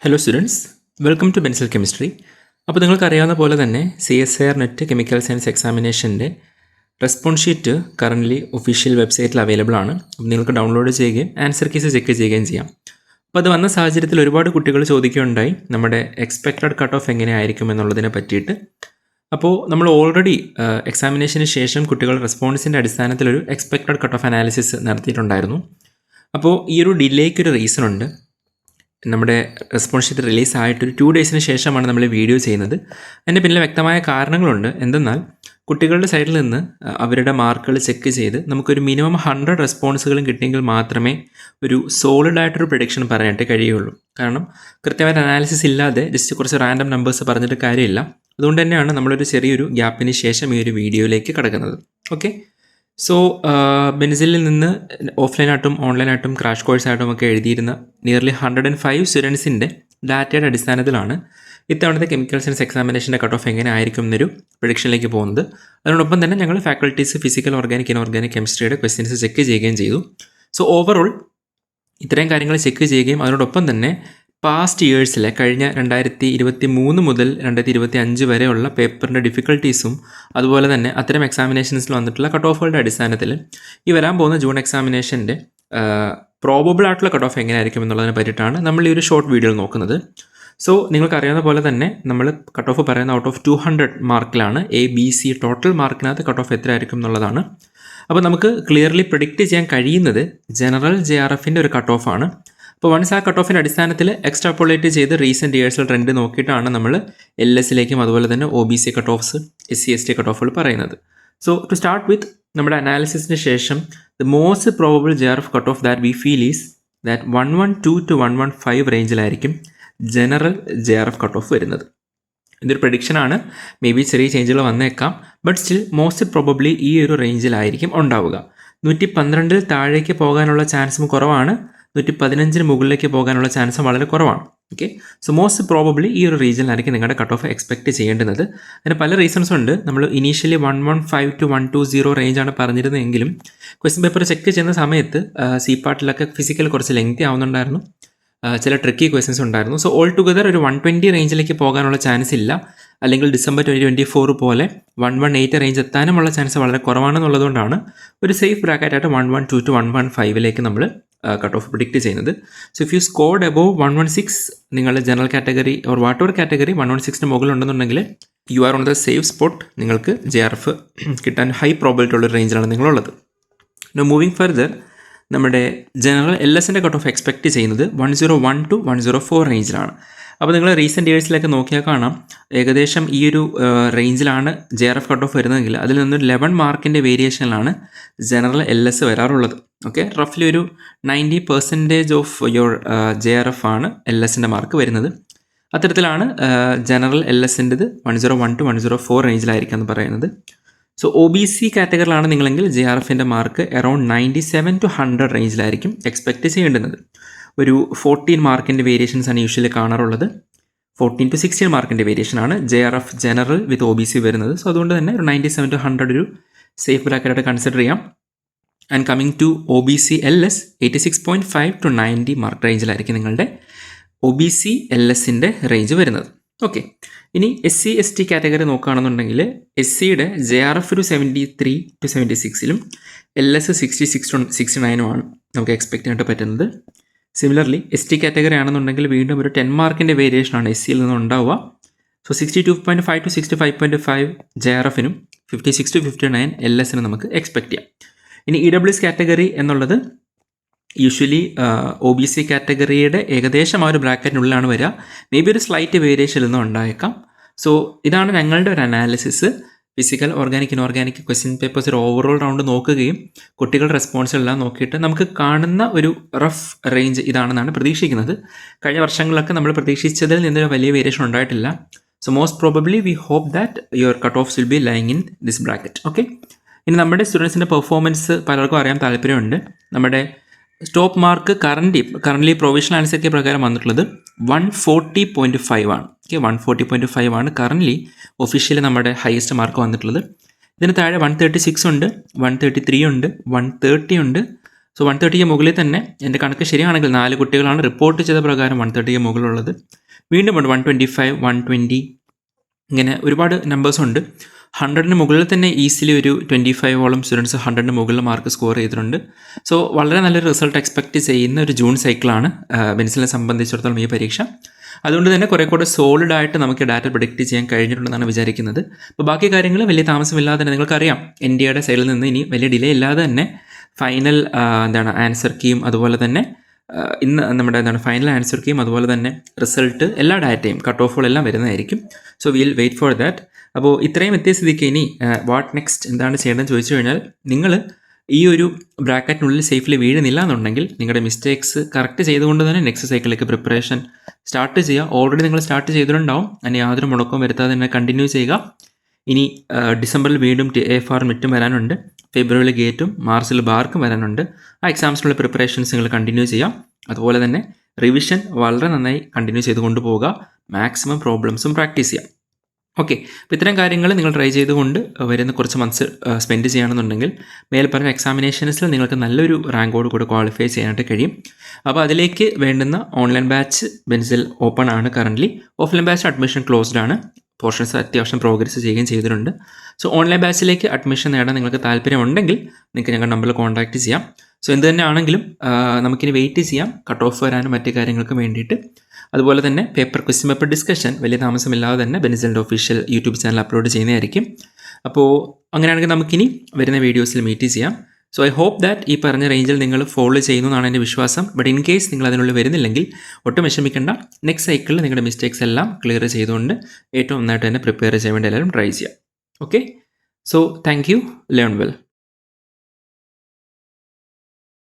Hello students, welcome to Benzil chemistry. അപ്പോൾ നിങ്ങൾക്കറിയാവുന്ന പോലെ തന്നെ CSIR നെറ്റ് കെമിക്കൽ സയൻസ് എക്സാമിനേഷൻ്റെ റെസ്പോൺസ് ഷീറ്റ് കറൻ്റ്ലി ഒഫീഷ്യൽ വെബ്സൈറ്റിൽ അവൈലബിൾ ആണ്. അപ്പോൾ നിങ്ങൾക്ക് ഡൗൺലോഡ് ചെയ്യുകയും ആൻസർ കീസ് ചെക്ക് ചെയ്യുകയും ചെയ്യാം. അപ്പോൾ അത് വന്ന സാഹചര്യത്തിൽ ഒരുപാട് കുട്ടികൾ ചോദിക്കുകയുണ്ടായി നമ്മുടെ എക്സ്പെക്റ്റഡ് കട്ട് ഓഫ് എങ്ങനെയായിരിക്കും എന്നുള്ളതിനെ പറ്റിയിട്ട്. അപ്പോൾ നമ്മൾ ഓൾറെഡി എക്സാമിനേഷന് ശേഷം കുട്ടികൾ റെസ്പോൺസിൻ്റെ അടിസ്ഥാനത്തിൽ ഒരു എക്സ്പെക്റ്റഡ് കട്ട് ഓഫ് അനാലിസിസ് നടത്തിയിട്ടുണ്ടായിരുന്നു. അപ്പോൾ ഈ ഒരു ഡിലേക്കൊരു റീസൺ ഉണ്ട്. നമ്മുടെ റെസ്പോൺസ് ഷീറ്റ് റിലീസ് ആയിട്ടൊരു 2 ഡേയ്സിന് ശേഷമാണ് നമ്മൾ വീഡിയോ ചെയ്യുന്നത്. അതിൻ്റെ പിന്നിൽ വ്യക്തമായ കാരണങ്ങളുണ്ട്. എന്തെന്നാൽ കുട്ടികളുടെ സൈഡിൽ നിന്ന് അവരുടെ മാർക്കുകൾ ചെക്ക് ചെയ്ത് നമുക്കൊരു മിനിമം 100 റെസ്പോൺസുകളും കിട്ടിയെങ്കിൽ മാത്രമേ ഒരു സോളിഡായിട്ടൊരു പ്രഡിക്ഷൻ പറയാനായിട്ട് കഴിയുള്ളൂ. കാരണം കൃത്യമായിട്ട് അനാലിസിസ് ഇല്ലാതെ ജസ്റ്റ് കുറച്ച് റാൻഡം നമ്പേഴ്സ് പറഞ്ഞിട്ട് കാര്യമില്ല. അതുകൊണ്ട് തന്നെയാണ് നമ്മളൊരു ചെറിയൊരു ഗ്യാപ്പിന് ശേഷം ഈ ഒരു വീഡിയോയിലേക്ക് കടക്കുന്നത്. ഓക്കെ, സോ ബെൻസിലിൽ നിന്ന് ഓഫ്ലൈനായിട്ടും ഓൺലൈനായിട്ടും ക്രാഷ് കോഴ്സായിട്ടും ഒക്കെ എഴുതിയിരുന്ന നിയർലി 105 സ്റ്റുഡൻസിൻ്റെ ഡാറ്റയുടെ അടിസ്ഥാനത്തിലാണ് ഇത്തവണത്തെ കെമിക്കൽ സയൻസ് എക്സാമിനേഷൻ്റെ കട്ട് ഓഫ് എങ്ങനെ ആയിരിക്കും എന്നൊരു പ്രഡിക്ഷനിലേക്ക് പോകുന്നത്. അതിനോടൊപ്പം തന്നെ ഞങ്ങൾ ഫാക്കൽറ്റീസ് ഫിസിക്കൽ, ഓർഗാനിക്, ഇനോർഗാനിക് കെമിസ്ട്രിയുടെ ക്വസ്റ്റ്യൻസ് ചെക്ക് ചെയ്യുകയും ചെയ്തു. സോ ഓവറോൾ ഇത്രയും കാര്യങ്ങൾ ചെക്ക് ചെയ്യുകയും അതിനോടൊപ്പം തന്നെ പാസ്റ്റ് ഇയേഴ്സിലെ കഴിഞ്ഞ 2023 മുതൽ 2025 വരെയുള്ള പേപ്പറിൻ്റെ ഡിഫിക്കൽട്ടീസും അതുപോലെ തന്നെ അത്തരം എക്സാമിനേഷൻസിൽ വന്നിട്ടുള്ള കട്ട് ഓഫുകളുടെ അടിസ്ഥാനത്തിൽ ഈ വരാൻ പോകുന്ന ജൂൺ എക്സാമിനേഷൻ്റെ പ്രോബബിൾ ആയിട്ടുള്ള കട്ട് ഓഫ് എങ്ങനെയായിരിക്കും എന്നുള്ളതിനെ പറ്റിയിട്ടാണ് നമ്മൾ ഈ ഒരു ഷോർട്ട് വീഡിയോയിൽ നോക്കുന്നത്. സോ നിങ്ങൾക്കറിയാവുന്ന പോലെ തന്നെ നമ്മൾ കട്ട് ഓഫ് പറയുന്ന ഔട്ട് ഓഫ് 200 മാർക്കിലാണ്. ABC ടോട്ടൽ മാർക്കിനകത്ത് കട്ട് ഓഫ് എത്ര ആയിരിക്കും എന്നുള്ളതാണ്. അപ്പോൾ നമുക്ക് ക്ലിയർലി പ്രിഡിക്റ്റ് ചെയ്യാൻ കഴിയുന്നത് ജനറൽ JRFൻ്റെ ഒരു കട്ട് ഓഫാണ്. അപ്പോൾ വൺസ് ആ കട്ട് ഓഫിൻ്റെ അടിസ്ഥാനത്തിൽ എക്സ്ട്രാപ്പൊളേറ്റ് ചെയ്ത് റീസെൻറ്റ് ഇയേഴ്സിൽ ട്രെൻഡ് നോക്കിയിട്ടാണ് നമ്മൾ LSലേക്കും അതുപോലെ തന്നെ OBC cut offs, SC/ST cut ഓഫുകൾ പറയുന്നത്. സോ ടു സ്റ്റാർട്ട് വിത്ത് നമ്മുടെ അനാലിസിസിന് ശേഷം the most probable JRF cut off that we feel is that 112 to 115 റേഞ്ചിലായിരിക്കും ജനറൽ JRF കട്ട് ഓഫ് വരുന്നത്. ഇതൊരു പ്രഡിക്ഷനാണ്. മേ ബി ചെറിയ ചേഞ്ചുകൾ വന്നേക്കാം, ബട്ട് സ്റ്റിൽ മോസ്റ്റ് പ്രോബബ്ലി ഈ ഒരു റേഞ്ചിലായിരിക്കും ഉണ്ടാവുക. 112 താഴേക്ക് പോകാനുള്ള ചാൻസും കുറവാണ്, 115 മുകളിലേക്ക് പോകാനുള്ള ചാൻസും വളരെ കുറവാണ്. ഓക്കെ, സോ മോസ്റ്റ് പ്രോബബ്ലി ഈ ഒരു റീജിയനിലായിരിക്കും നിങ്ങളുടെ കട്ട് ഓഫ് എക്സ്പെക്റ്റ് ചെയ്യേണ്ടുന്നത്. അതിന് പല റീസൺസ് ഉണ്ട്. നമ്മൾ ഇനീഷ്യലി 115 to 120 റേഞ്ചാണ് പറഞ്ഞിരുന്നതെങ്കിലും ക്വസ്റ്റ്യൻ പേപ്പർ ചെക്ക് ചെയ്യുന്ന സമയത്ത് CPAT-ലൊക്കെ ഫിസിക്കൽ കുറച്ച് ലെങ്തി ആവുന്നുണ്ടായിരുന്നു, ചില ട്രിക്കി ക്വസ്റ്റ്യൻസ് ഉണ്ടായിരുന്നു. സോ ഓൾ ടുഗദർ ഒരു 120 റേഞ്ചിലേക്ക് പോകാനുള്ള ചാൻസ് ഇല്ല. അല്ലെങ്കിൽ ഡിസംബർ 2024 പോലെ 118 റേഞ്ച് എത്താനുമുള്ള ചാൻസ് വളരെ കുറവാണെന്നുള്ളതുകൊണ്ടാണ് ഒരു സേഫ് ബ്രാക്കറ്റായിട്ട് 112 to 115 നമ്മൾ കട്ട് ഓഫ് പ്രിഡിക്റ്റ് ചെയ്യുന്നത്. So if you scored above 116, നിങ്ങൾ general category or whatever category 116 മുകളിലുണ്ടെന്നുണ്ടെങ്കിൽ you are on the safe spot. നിങ്ങൾക്ക് JRF കിട്ടാൻ ഹൈ പ്രോബിലിറ്റി ഉള്ള റേഞ്ചിലാണ് നിങ്ങളുള്ളത്. മൂവിങ് ഫർദർ, നമ്മുടെ ജനറൽ LSൻ്റെ കട്ട് ഓഫ് എക്സ്പെക്റ്റ് ചെയ്യുന്നത് 101 to 104 റേഞ്ചിലാണ്. അപ്പോൾ നിങ്ങൾ റീസെൻറ്റ് ഇയേഴ്സിലേക്ക് നോക്കിയാൽ കാണാം ഏകദേശം ഈ ഒരു റേഞ്ചിലാണ് JRF കട്ട് ഓഫ് വരുന്നതെങ്കിൽ അതിൽ നിന്ന് 11 മാർക്കിൻ്റെ വേരിയേഷനിലാണ് ജനറൽ LS വരാറുള്ളത്. ഓക്കെ, റഫ്ലി ഒരു 90% ഓഫ് യുവർ JRF ആണ് LSൻ്റെ മാർക്ക് വരുന്നത്. അത്തരത്തിലാണ് ജനറൽ LSൻ്റെത് 101 to 104 റേഞ്ചിലായിരിക്കും എന്ന് പറയുന്നത്. സോ OBC കാറ്റഗറിയിലാണ് നിങ്ങളെങ്കിൽ JRFൻ്റെ മാർക്ക് അറൗണ്ട് 97 to 100 റേഞ്ചിലായിരിക്കും എക്സ്പെക്റ്റ് ചെയ്യേണ്ടുന്നത്. ഒരു 14 മാർക്കിൻ്റെ വേരിയേഷൻസ് ആണ് യൂഷ്വലി കാണാറുള്ളത്. 14 to 16 മാർക്കിൻ്റെ വേരിയേഷനാണ് JRF ജനറൽ വിത്ത് OBC വരുന്നത്. സോ അതുകൊണ്ട് തന്നെ ഒരു 97 to 100 ഒരു സേഫ് ബ്രാക്കറ്റായിട്ട് കൺസിഡർ ചെയ്യാം. And coming to OBC LS 86.5 to 90 mark റേഞ്ചിലായിരിക്കും നിങ്ങളുടെ OBC LSൻ്റെ റേഞ്ച് വരുന്നത്. ഓക്കെ, ഇനി SC/ST കാറ്റഗറി നോക്കുകയാണെന്നുണ്ടെങ്കിൽ SCയുടെ JRF ഒരു 73 to 76 LS 66 to 69 നമുക്ക് എക്സ്പെക്റ്റ് ചെയ്യാനായിട്ട് പറ്റുന്നത്. സിമിലർലി ST കാറ്റഗറി ആണെന്നുണ്ടെങ്കിൽ വീണ്ടും ഒരു 10 മാർക്കിൻ്റെ വേരിയേഷനാണ് SCയിൽ നിന്ന് ഉണ്ടാവുക. സോ 62.5 to 65.5 JRFനും 56 to 59 LSനും നമുക്ക് എക്സ്പെക്റ്റ് ചെയ്യാം. ഇനി EWS കാറ്റഗറി എന്നുള്ളത് യൂഷ്വലി OBC കാറ്റഗറിയുടെ ഏകദേശം ആ ഒരു ബ്രാക്കറ്റിനുള്ളിലാണ് വരിക. മേ ബി ഒരു സ്ലൈറ്റ് വേരിയേഷൻ ഒന്നും ഉണ്ടായേക്കാം. സോ ഇതാണ് ഞങ്ങളുടെ ഒരു analysis. Physical, organic, inorganic question papers ഒരു ഓവറോൾ റൗണ്ട് നോക്കുകയും കുട്ടികളുടെ റെസ്പോൺസ് എല്ലാം നോക്കിയിട്ട് നമുക്ക് കാണുന്ന ഒരു റഫ് റേഞ്ച് ഇതാണെന്നാണ് പ്രതീക്ഷിക്കുന്നത്. കഴിഞ്ഞ വർഷങ്ങളിലൊക്കെ നമ്മൾ പ്രതീക്ഷിച്ചതിൽ നിന്നൊരു വലിയ വേരിയേഷൻ ഉണ്ടായിട്ടില്ല. So most probably we hope that your cut offs will be lying in this bracket. Okay, ഇനി നമ്മുടെ സ്റ്റുഡൻസിൻ്റെ പെർഫോമൻസ് പലർക്കും അറിയാൻ താല്പര്യമുണ്ട്. നമ്മുടെ top mark currently provisional answer പ്രകാരം വന്നിട്ടുള്ളത് 140.5 ആണ്. ഓക്കെ, 140.5 ആണ് കറൻ്റ്ലി ഒഫീഷ്യലി നമ്മുടെ ഹയസ്റ്റ് മാർക്ക് വന്നിട്ടുള്ളത്. ഇതിന് താഴെ 136 ഉണ്ട്, 133 ഉണ്ട്, 130 ഉണ്ട്, സോ 130 മുകളിൽ തന്നെ എൻ്റെ കണക്ക് ശരിയാണെങ്കിൽ 4 കുട്ടികളാണ് റിപ്പോർട്ട് ചെയ്ത പ്രകാരം 130 മുകളിലുള്ളത്. വീണ്ടും ഉണ്ട് 125, 120 ഇങ്ങനെ ഒരുപാട് നമ്പേഴ്സ് ഉണ്ട്. 100 മുകളിൽ തന്നെ ഈസിലി ഒരു 25ഓളം സ്റ്റുഡൻസ് 100 മുകളിൽ മാർക്ക് സ്കോർ ചെയ്തിട്ടുണ്ട്. സോ വളരെ നല്ലൊരു റിസൾട്ട് എക്സ്പെക്റ്റ് ചെയ്യുന്ന ഒരു ജൂൺ സൈക്കിളാണ് ബെൻസിലിനെ സംബന്ധിച്ചിടത്തോളം ഈ പരീക്ഷ. അതുകൊണ്ട് തന്നെ കുറേ കൂടെ സോളിഡായിട്ട് നമുക്ക് ഡാറ്റ പ്രൊഡിക്റ്റ് ചെയ്യാൻ കഴിഞ്ഞിട്ടുണ്ടെന്നാണ് വിചാരിക്കുന്നത്. അപ്പോൾ ബാക്കി കാര്യങ്ങൾ വലിയ താമസമില്ലാതെ തന്നെ നിങ്ങൾക്കറിയാം, NDAയുടെ സൈഡിൽ നിന്ന് ഇനി വലിയ ഡിലേ ഇല്ലാതെ തന്നെ ഫൈനൽ ആൻസർ കീയും അതുപോലെ തന്നെ ഇന്ന് നമ്മുടെ ഫൈനൽ ആൻസർ കീയും അതുപോലെ തന്നെ റിസൾട്ട് എല്ലാ ഡാറ്റയും കട്ട് ഓഫുകളെല്ലാം വരുന്നതായിരിക്കും. So will wait for that. അപ്പോൾ ഇത്രയും എത്തിയ സ്ഥിതിക്ക് ഇനി വാട്ട് നെക്സ്റ്റ് എന്താണ് ചെയ്യേണ്ടതെന്ന് ചോദിച്ചു കഴിഞ്ഞാൽ, നിങ്ങൾ ഈ ഒരു ബ്രാക്കറ്റിനുള്ളിൽ സേഫ്ലി വീഴുന്നില്ല എന്നുണ്ടെങ്കിൽ നിങ്ങളുടെ മിസ്റ്റേക്സ് കറക്റ്റ് ചെയ്തുകൊണ്ട് തന്നെ നെക്സ്റ്റ് സൈക്കിളിലേക്ക് പ്രിപ്പറേഷൻ സ്റ്റാർട്ട് ചെയ്യുക. ഓൾറെഡി നിങ്ങൾ സ്റ്റാർട്ട് ചെയ്തിട്ടുണ്ടാവും, അതിന് യാതൊരു മുടക്കവും വരുത്താതെ തന്നെ കണ്ടിന്യൂ ചെയ്യുക. ഇനി ഡിസംബറിൽ വീണ്ടും AFR മിറ്റും വരാനുണ്ട്, ഫെബ്രുവരിയിൽ ഗേറ്റും മാർച്ചിൽ ബാർക്കും വരാനുണ്ട്. ആ എക്സാംസിനുള്ള പ്രിപ്പറേഷൻസ് നിങ്ങൾ കണ്ടിന്യൂ ചെയ്യാം. അതുപോലെ തന്നെ റിവിഷൻ വളരെ നന്നായി കണ്ടിന്യൂ ചെയ്ത് കൊണ്ടുപോവുക. മാക്സിമം പ്രോബ്ലംസും പ്രാക്ടീസ് ചെയ്യാം. ഓക്കെ, അപ്പോൾ ഇത്തരം കാര്യങ്ങൾ നിങ്ങൾ ട്രൈ ചെയ്തുകൊണ്ട് വരുന്ന കുറച്ച് മന്ത്സ് സ്പെൻഡ് ചെയ്യണമെന്നുണ്ടെങ്കിൽ മേൽപ്പറഞ്ഞ എക്സാമിനേഷൻസിൽ നിങ്ങൾക്ക് നല്ലൊരു റാങ്കോട് കൂടെ ക്വാളിഫൈ ചെയ്യാനായിട്ട് കഴിയും. അപ്പോൾ അതിലേക്ക് വേണ്ടുന്ന ഓൺലൈൻ ബാച്ച് ബെൻസിൽ ഓപ്പൺ ആണ് currently. Offline batch admission closed ആണ്. പോർഷൻസ് അത്യാവശ്യം പ്രോഗ്രസ് ചെയ്യുകയും ചെയ്തിട്ടുണ്ട്. സോ ഓൺലൈൻ ബാച്ചിലേക്ക് അഡ്മിഷൻ നേടാൻ നിങ്ങൾക്ക് താല്പര്യമുണ്ടെങ്കിൽ നിങ്ങൾക്ക് ഞങ്ങളുടെ നമ്പറിൽ കോൺടാക്റ്റ് ചെയ്യാം. സോ എന്ത് തന്നെ ആണെങ്കിലും നമുക്കിനി വെയിറ്റ് ചെയ്യാം കട്ട് ഓഫ് വരാനും മറ്റു കാര്യങ്ങൾക്കും വേണ്ടിയിട്ട്. അതുപോലെ തന്നെ ക്വസ്റ്റ്യൻ പേപ്പർ ഡിസ്കഷൻ വലിയ താമസമില്ലാതെ തന്നെ ബെൻസിലിൻ്റെ ഒഫീഷ്യൽ യൂട്യൂബ് ചാനൽ അപ്ലോഡ് ചെയ്യുന്നതായിരിക്കും. അപ്പോൾ അങ്ങനെയാണെങ്കിൽ നമുക്കിനി വരുന്ന വീഡിയോസിൽ മീറ്റ് ചെയ്യാം. സോ ഐ ഹോപ്പ് ദാറ്റ് ഈ പറഞ്ഞ റേഞ്ചിൽ നിങ്ങൾ ഫോളോ ചെയ്യുന്നു എന്നാണ് എൻ്റെ വിശ്വാസം. ബട്ട് ഇൻ കേസ് നിങ്ങൾ അതിനുള്ളിൽ വരുന്നില്ലെങ്കിൽ ഒട്ടും വിഷമിക്കേണ്ട. നെക്സ്റ്റ് സൈക്കിളിൽ നിങ്ങളുടെ മിസ്റ്റേക്സ് എല്ലാം ക്ലിയർ ചെയ്തുകൊണ്ട് ഏറ്റവും നന്നായിട്ട് തന്നെ പ്രിപ്പയർ ചെയ്യാൻ വേണ്ടി എല്ലാവരും ട്രൈ ചെയ്യാം. Okay, so thank you. Learn well.